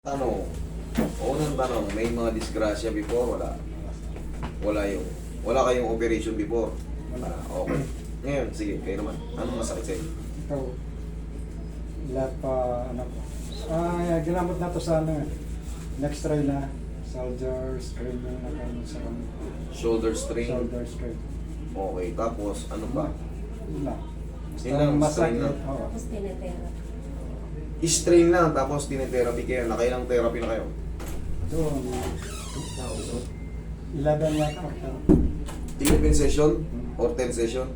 Tanong, unang tanong, may mga disgrasya before? Wala. Wala kayong operation before? Wala. Okay. Ngayon, sige, kayo naman. Anong masakit sa'yo? Ito, lahat pa, ano po. Ginamot na to sa ano, next try na, soldier strain yung nakaano sa kami. Shoulder strain? Shoulder strain. Okay, tapos ano pa? Wala. Yun lang, strain lang. Oo. Tapos tinetera. I-strain lang, tapos tinetherapy kayo. Nakailang therapy na kayo? Ito, 11 yata. 11 session or 10 session?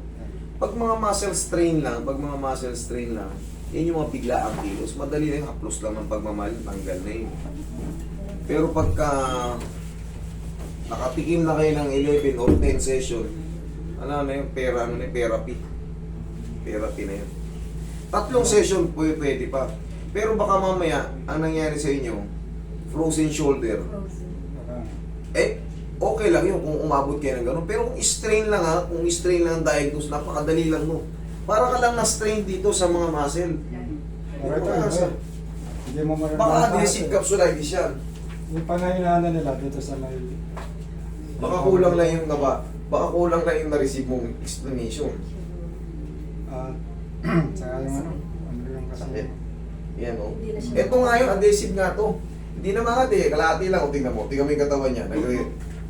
Pag mga muscle strain lang, yan yung mga biglaang kilos. Madali na yung haplos lang ng pagmamahal, tanggal na yun. Pero pagka nakatikim na kayo ng 11 or 10 session, ano na yung therapy. Therapy na yun. 3 session pwede pa. Pero baka mamaya, ang nangyari sa inyo, frozen shoulder. Frozen. Okay lang yun kung umabot kayo ng gano'n. Pero kung strain lang kung strain lang ang diagnose, napakadali lang mo. Para ka lang na-strain dito sa mga muscle. Pero ito, hindi mo marunong. Baka adhesive capsulitis yan. Yung pangailangan nila dito sa may... Baka kulang lang yung baka kulang lang yung na-receive mong explanation. Saka yung ano yung kasi... Sakit. Yan o. Hindi na siya- Ito nga yung adhesive nga to. Hindi na makati, kalahati lang. O tingnan mo yung katawan niya.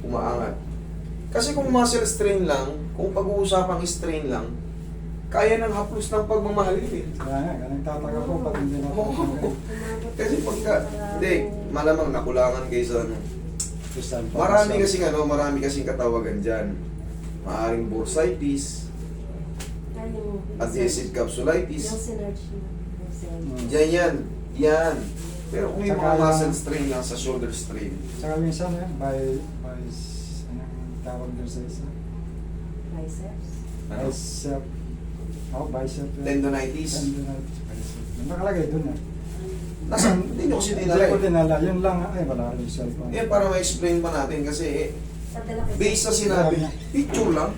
Umaangat. Kasi kung muscle strain lang, kung pag-uusapang strain lang, kaya ng haplos ng pagmamahal yun eh. Kaya nga, ganun tataka po pag hindi na Umabot Kasi po pagka, sa- hindi, malamang nakulangan kayo sa ano. Marami kasing katawagan dyan. Maaring bursitis, Ay, yung- adhesive Yung capsulitis. synergy na. Yung Yan. Yan. Pero kung yung mga Tsaka muscle yung- strain lang sa shoulder strain, Saka minsan anong tawag doon sa isa? biceps. ano? Bicep. Bicep. Tendonitis. Tendonitis. Bicep. Yung nakalagay doon Nasa, hindi nyo kasi Hindi ko dinala eh. dinala. Yun lang, wala rin yung cellphone. Eh, para ma-explain pa natin kasi Padala ko- based sa sinabi, picture lang.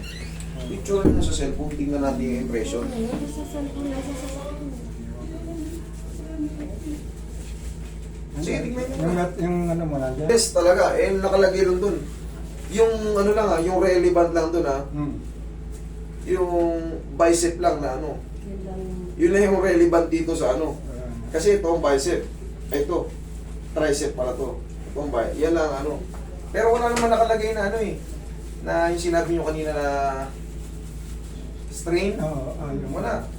Picture lang mo sa cellphone, tingnan natin yung impression. Ayun, nasa cellphone, nasa sasakyan. Sige, tingnan nyo. Yung ano mo nandiyan? Yes, talaga. Nakalagay lang dun. Yung ano lang yung relevant lang dun yung bicep lang na ano. Yun lang yung- Yun lang yung relevant dito sa ano. Kasi ito ang bicep. Ito, tricep pala to. Ito ang bicep. Yan lang ano. Pero wala naman nakalagay na ano na yung sinabi nyo kanina na strain. Yung Wala.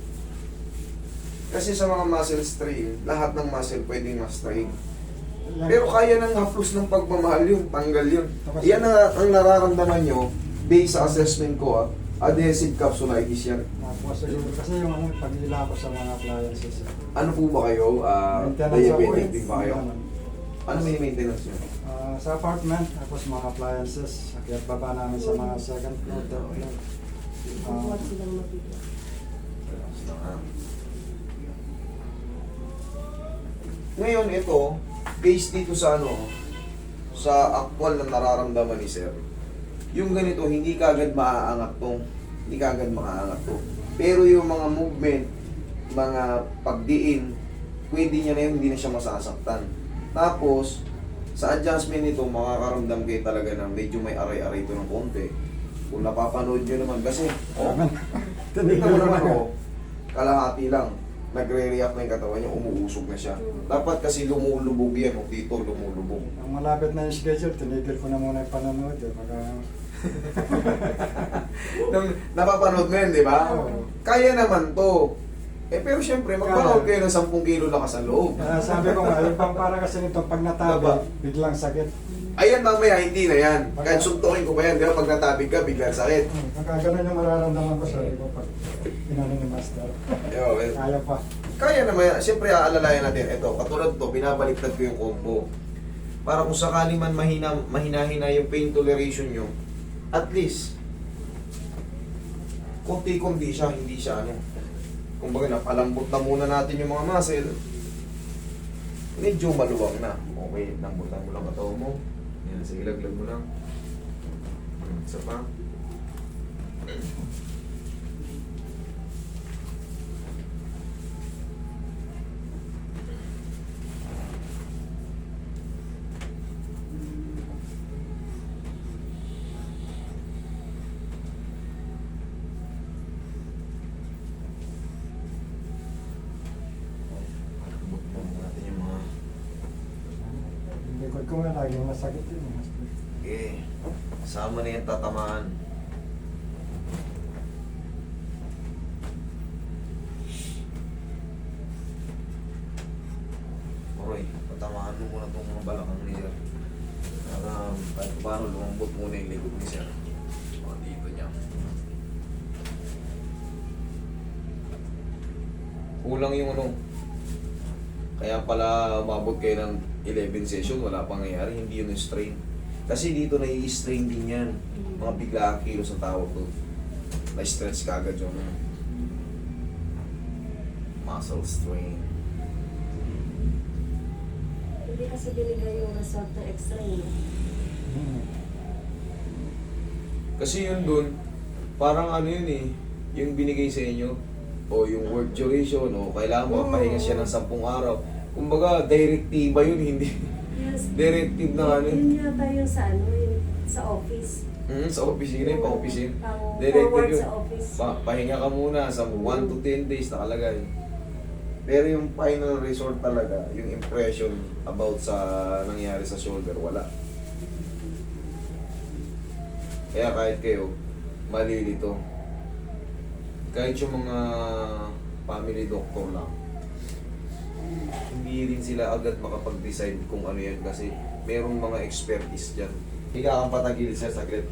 Kasi sa mga muscle strain, lahat ng muscle pwedeng ma-strain. Pero kaya ng haplos ng pagmamahal yun, tanggal yun. Yan ang nararamdaman nyo, based sa assessment ko, adhesive capsulitis yan. Siguro kasi yung ano, pag-ila ko sa mga appliances. Ano po ba kayo? Diabetic din ba kayo? Ano may maintenance nyo? Sa apartment, tapos mga appliances, akyat baba namin sa mga second floor, third floor. Buhat silang mabigyan. Ngayon, ito, based dito sa sa actual na nararamdaman ni Sir, yung ganito, hindi kagad maaangat to. Hindi kagad makaangat to. Pero yung mga movement, mga pagdiin, pwede niya na yun, hindi na siya masasaktan. Tapos, sa adjustment nito, makakaramdam kayo talaga na medyo may aray-aray ito ng konti. Kung napapanood nyo naman kasi, tingnan mo naman kalahati lang. Nagre-react na yung katawan niya, umuusog na siya. Dapat kasi lumulubog yan, dito lumulubog. Ang malapit na yung schedule, tinigil ko na muna yung panonood. Napapanood mo yun, di ba? Oo. Kaya naman to. Pero syempre, magpanood kayo ng 10 kilo lakas ang loob. Sabi ko nga, yung pang para kasi nito, pag natabi, biglang sakit. Ayan, mamaya, hindi na yan. Kahit suntukin ko pa yan, di ba? Pag natabig ka, biglang sakit. Pagka ganun yung mararamdaman ko sa ko pag inano ni Master. Kaya pa. Kaya naman, siyempre aalalayan natin. Ito, katulad to, binabaliktad ko yung combo. Para kung sakali man mahina-hina yung pain toleration nyo, at least, konti-konti siya, hindi siya kumbaga napalambot na muna natin yung mga muscle, medyo maluwang na. Okay, lambutan mo lang katawan mo. Yan, sige, laglag mo lang. Isa pa. ko nga laging masakit yun. Master. Eh, sama na yung tatamaan. Oy, patamaan mo muna itong mga balakang ni Sir. Para kahit paano lumambot muna yung likod ni Sir. O, dito niya. Kulang yung ano. Kaya pala umabot kayo ng 11 session, wala pang nangyayari, hindi yun yung strain. Kasi dito nai-strain din yan. Mga biglaang kilos ang tawag doon. Na-stretch ka agad yung muscle strain. Hindi kasi binigay yung result ng x-ray. Hmm. Kasi yun doon, parang ano yun eh, yung binigay sa inyo, o yung work duration, o kailangan makapahinga siya ng 10 araw. Kumbaga, directiva yun, hindi. Yes. Directive na ano. Yun yata yung sa ano, yung sa office. Sa opisina yung pang-opisina. Pang Directive forward yun. sa office. Pahinga ka muna sa 1 to 10 days nakalagay. Pero yung final resort talaga, yung impression about sa nangyari sa shoulder, wala. Kaya kahit kayo, malilito. Kahit yung mga family doctor lang, hindi rin sila agad makapag-decide kung ano yan kasi merong mga expertise dyan. Higa kang patagil siya saglit.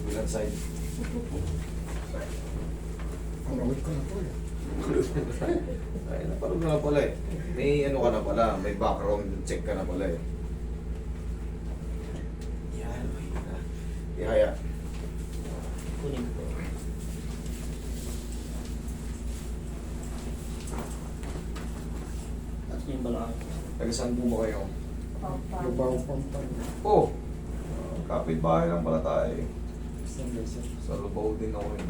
Bilang side. Pagawid ko na po eh. Ay, napanood na pala eh. May ano ka na pala, may background check ka na pala eh. Yan, okay na. Ihaya. Kunin ko. At yung balakang. Taga-saan po ba kayo? Papa. Lubaw pang Oh! Kapit-bahay lang pala tayo eh. isang beses. Sa Lubao din ako eh.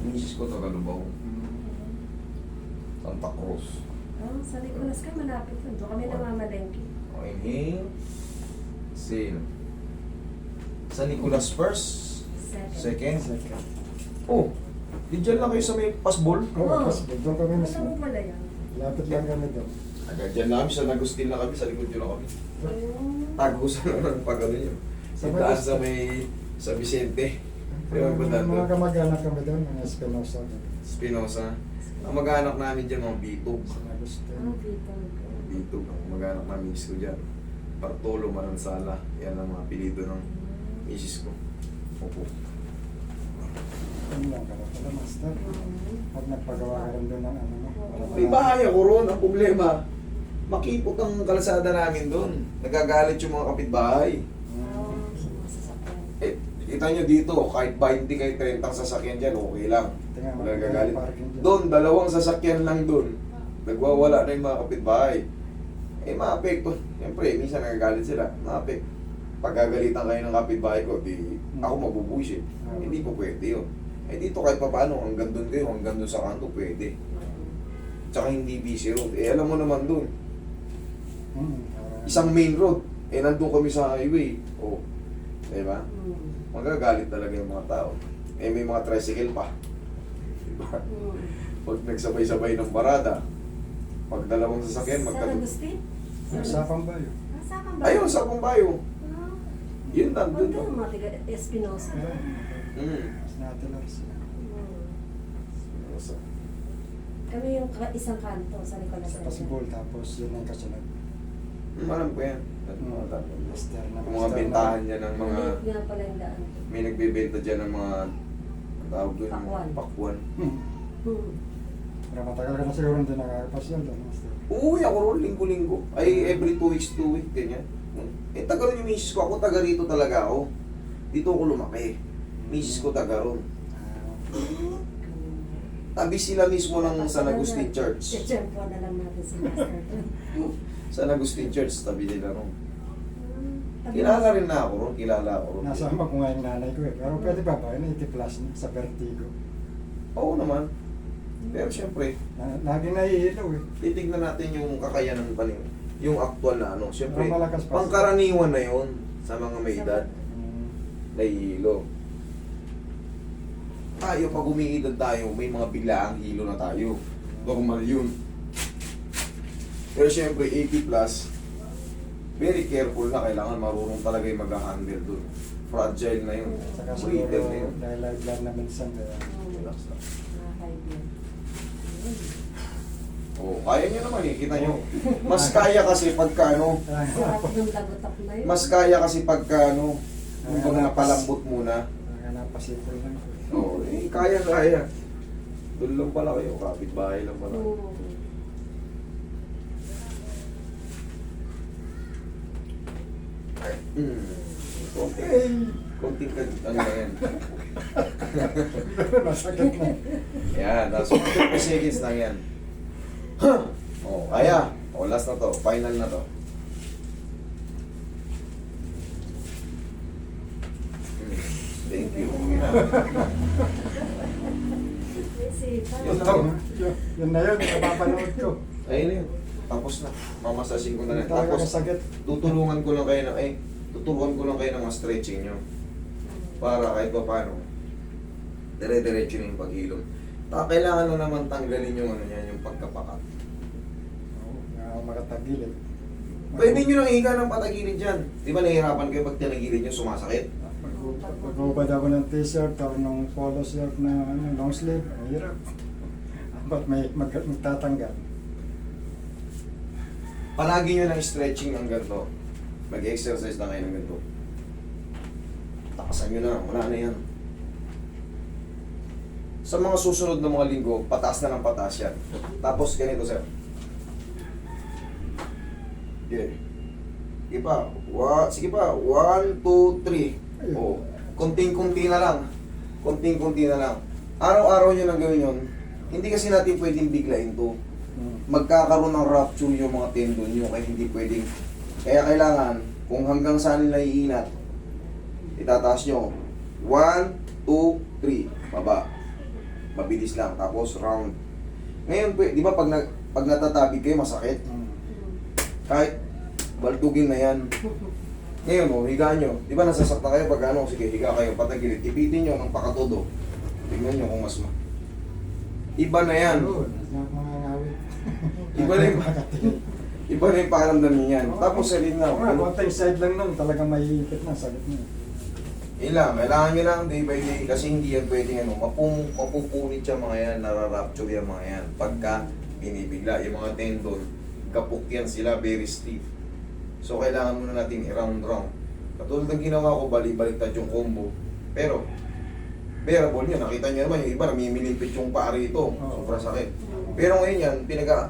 Misis ko taga Lubao. Santa Cruz. Oh, sa Nicolas ka, malapit yun. Doon kami namamalengke. Okay, inhale. Exhale. Sa Nicolas first. Second. Second. Oh! Di dyan lang kayo sa may pasbol. Oo, Oo. kasi doon kami Alam mismo. mo pala yan. Lapit lang kami doon. Agad dyan lang kami, sa Nagustin lang kami, sa likod nyo lang kami. Tagusan lang ng pag-ano nyo. Sa Sa taas sa may, sa Vicente. Di ba ba Mga kamag-anak kami doon, mga Espinosa. Spinoza. Ang mag-anak namin dyan, mga Bitog. Sa Agustin. Ah, Peter. Bitog, ang mag-anak namin misis ko dyan. Bartolo Manansala. Yan ang mga apelido ng misis ko. Opo. Ano lang ka na pala, Master. Pag nagpagawa ka rin doon ng ano mo. para May bahay ako ron, ang problema. Makipot ang kalsada namin doon. Nagagalit yung mga kapitbahay. Oo, sa mga sasakyan. Eh, kita nyo dito, kahit 20 kayo 30 sasakyan dyan, okay lang. Tingnan mo, Wala nagagalit. parking dyan. Doon, 2 sasakyan lang doon. Nagwawala na yung mga kapitbahay. Eh, maapekto. Siyempre, minsan nagagalit sila. Maapekto. Pag gagalitan kayo ng kapitbahay ko, di ako mabubuisit. Hindi po pwede yun. Eh dito kahit pa paano, hanggang doon kayo, hanggang doon sa kanto, pwede. Tsaka hindi busy road. Eh alam mo naman doon, isang main road. Eh nandun kami sa highway. O, diba? Magagalit talaga yung mga tao. Eh may mga tricycle pa. Diba? Pag nagsabay-sabay ng parada, pag 2 sasakyan, Sa magkatulog. Agustin? Usapang ba yun? Ah, sa Pambayo. Ayun, sa Pambayo. Ah, Yun nandun. Huwag ka mga tiga Espinosa. Mas natuloy sila. Kami yung isang kanto sa Nicolas. Sa Pasibol, tapos yun ang kasunod. Alam ko yan. Master na Yung mga bentahan dyan ng mga, Maliit nga pala yung daan. may nagbebenta dyan ng mga, ang tawag doon, Pakwan. pakwan. Pero matagal ka na siguro hindi nakakapasyon doon, Master. Uuwi ako ron, linggo-linggo. Ay, every 2 weeks, 2 weeks, ganyan. Eh, taga ron yung misis ko. Ako taga rito talaga ako. Dito ako lumaki. Misis ko taga ron. Tabi sila mismo ng San Agustin Church. Chechempo na lang natin si Master. San Agustin Church, tabi nila ron. Kilala rin na ako ron, kilala ako ron. Nasama ko nga yung nanay ko eh. Pero pwede ba ba? 80 plus na, sa Vertigo. Oo naman. Pero syempre, Laging naiilaw eh. titignan natin yung kakayanan pa rin. Yung actual na ano. Syempre, Pero malakas pa. pangkaraniwan na yon sa mga may edad. nahihilo. Tayo, pag umiidad tayo, may mga biglaang hilo na tayo. Normal yun. Pero syempre, 80 plus, very careful na. Kailangan marunong talaga yung mag-handle dun. Fragile na yun. Saka Brittle na siguro, yun. dahil laglag na minsan, kaya Relax lang. Nakakaibigan. Oh, kaya nyo naman eh, kita nyo. Mas kaya kasi pagka ano, Sarap yung lagotak na yun. mas kaya kasi pagka ano, kung napalambot muna. kaya napasipol lang. Oo, eh, kaya. Doon lang pala kayo, kapitbahay lang pala. Oo. Konting ano na yan. Masakit na. Yan, tapos 50 seconds lang yan. Oh, kaya. O, last na to, final na to. Thank you. Kasi, Yun parang lang. Yun na yun, napapanood ko. Ayun na yun. Tapos na. Mamasasin ko na lang. Talaga Tapos, kasakit. tuturuan ko lang kayo ng mga stretching nyo. Para kahit pa paano, dire-diretso na yung paghilom. Kailangan nyo naman tanggalin yung ano yan, yung pagkapakat. Oo, nga makatagilid. Pwede nyo nang higa ng patagilid dyan. Di ba nahihirapan kayo pag tinagilid nyo, sumasakit? Mag-ubad ako ng t-shirt o ng polo shirt na long sleeve, ang hirap. Ba't may magtatanggal? Palagi nyo ng stretching ng ganito. Mag-exercise na kayo ng ganito. Takasan nyo na, wala na yan. Sa mga susunod na mga linggo, pataas na ng pataas yan. Tapos ganito, sir. Okay. Sige pa. Sige pa. 1, 2, 3. Oh. Konting-kunti na lang. Konting-kunti na lang. Araw-araw nyo lang gawin yun. Hindi kasi natin pwedeng biglain to. Magkakaroon ng rupture yung mga tendon nyo, kaya hindi pwedeng. Kaya kailangan, kung hanggang saan nila iinat, itataas nyo. 1, 2, 3. Baba. Mabilis lang. Tapos round. Ngayon, di ba pag natatabig kayo, masakit? Kahit baltugin na yan. Ngayon, higaan nyo. Di ba nasasaktan kayo pag ano? Sige, higa kayo, patagilid. Ipitin nyo ng pakatodo. Tingnan nyo kung mas iba na yan. Mga ngawit. Iba na yung, iba na yung pakiramdam niyo yan. Tapos salin na. Konting side lang nun, talagang maiipit na, sakit na. Ilang, kailangan nyo lang day by day kasi hindi yan pwedeng ano, mapupunit yung mga yan, nararapture yung mga yan. Pagka binibigla, yung mga tendon, kapuk yan sila, very stiff. So kailangan muna natin i-round-round. Katulad ng ginawa ko, balik-baliktad yung combo. Pero, bearable nyo, nakita nyo naman yung iba, namimilipit yung paa rito. Sobrang sakit. Pero ngayon yan,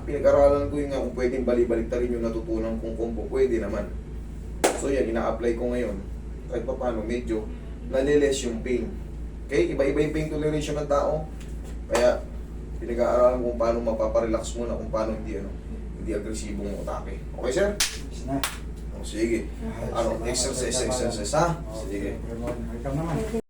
pinag-aralan ko yung nga kung pwedeng balik-baliktarin yung natutunan kong combo. Pwede naman. So yan, ina-apply ko ngayon. Kahit pa paano, medyo naliles yung pain. Okay? Iba-iba yung pain toleration ng tao. Kaya, pinag-aaralan kung paano mapaparelax muna, kung paano hindi agresibong utake. Okay, sir? Is na. O, sige. Ano, exercise, ha? Sige. Ikaw naman.